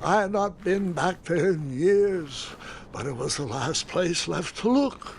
I had not been back there in years, but it was the last place left to look.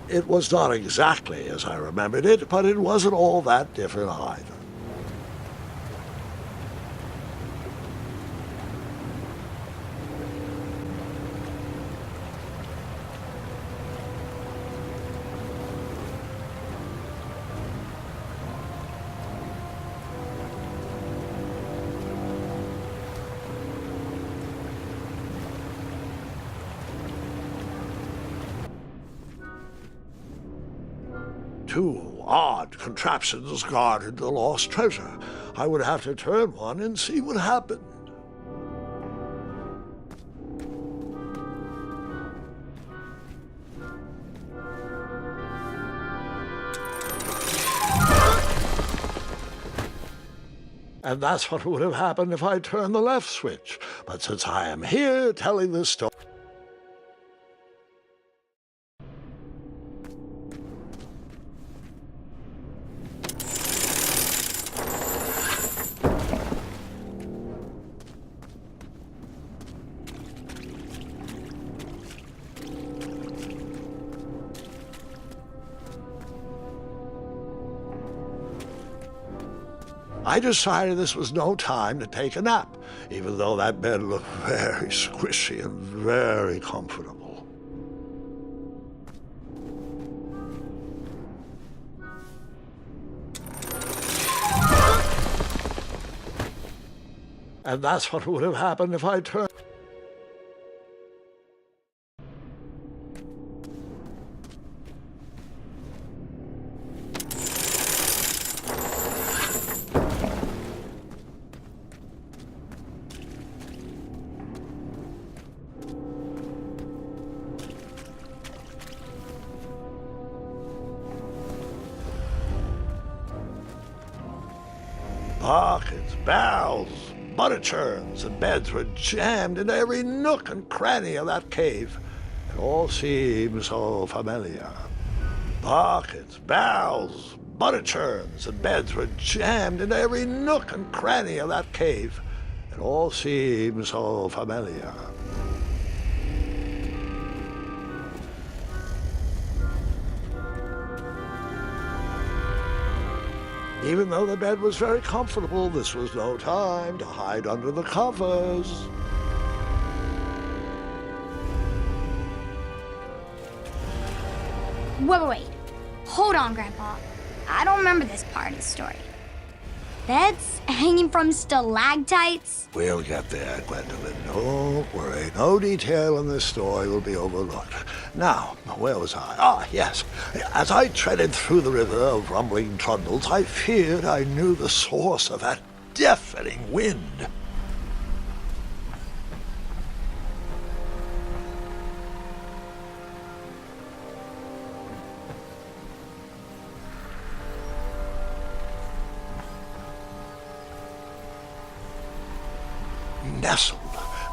It was not exactly as I remembered it, but it wasn't all that different either. Two odd contraptions guarded the lost treasure. I would have to turn one and see what happened. And that's what would have happened if I turned the left switch. But since I am here telling this story, I decided this was no time to take a nap, even though that bed looked very squishy and very comfortable. And that's what would have happened if I turned. Buckets, barrels, butter churns, and beds were jammed into every nook and cranny of that cave. It all seems so familiar. Buckets, barrels, butter churns, and beds were jammed into every nook and cranny of that cave. It all seems so familiar. Even though the bed was very comfortable, this was no time to hide under the covers. Wait. Hold on, Grandpa. I don't remember this part of the story. Beds hanging from stalactites? We'll get there, Gwendolyn. Don't worry. No detail in this story will be overlooked. Now, where was I? Ah, yes. As I treaded through the river of rumbling trundles, I feared I knew the source of that deafening wind. Nestled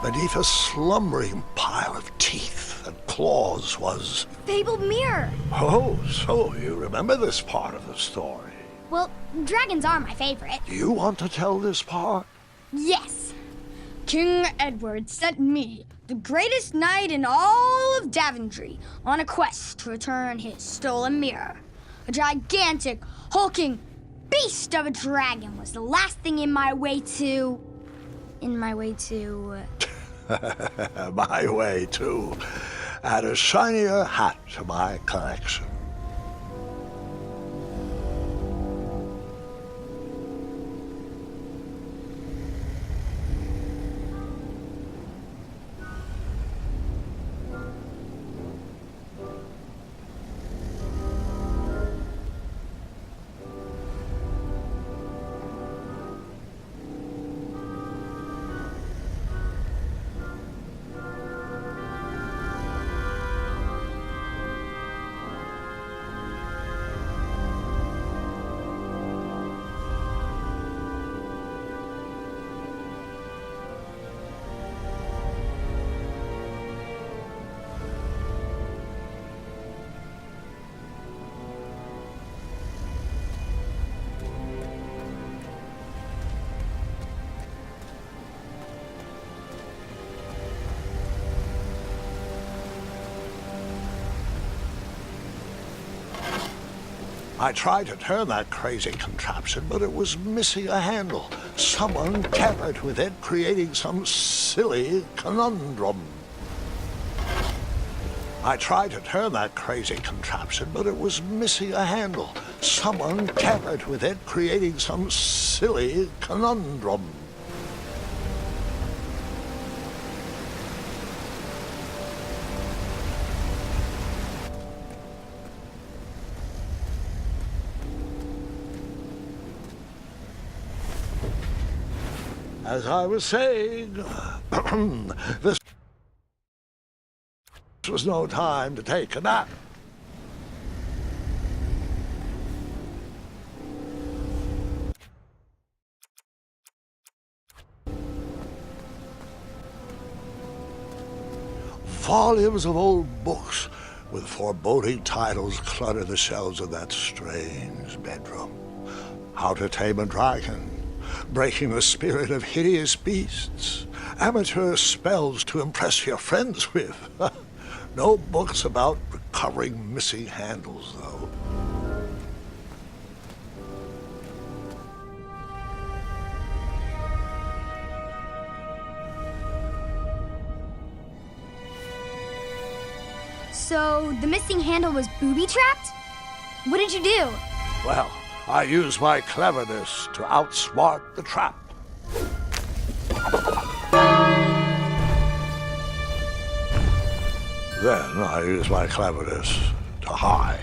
beneath a slumbering pile of teeth and claws was... Fabled mirror. Oh, so you remember this part of the story. Well, dragons are my favorite. Do you want to tell this part? Yes. King Edward sent me, the greatest knight in all of Daventry, on a quest to return his stolen mirror. A gigantic, hulking beast of a dragon was the last thing in my way to... My way to add a shinier hat to my collection. I tried to turn that crazy contraption, but it was missing a handle. Someone tampered with it, creating some silly conundrum. I tried to turn that crazy contraption, but it was missing a handle. Someone tampered with it, creating some silly conundrum. As I was saying, this was no time to take a nap. Volumes of old books with foreboding titles clutter the shelves of that strange bedroom. How to Tame a Dragon, Breaking the Spirit of Hideous Beasts, amateur spells to impress your friends with. No books about recovering missing handles, though. So, the missing handle was booby-trapped? What did you do? Well, I used my cleverness to outsmart the trap. Then I used my cleverness to hide.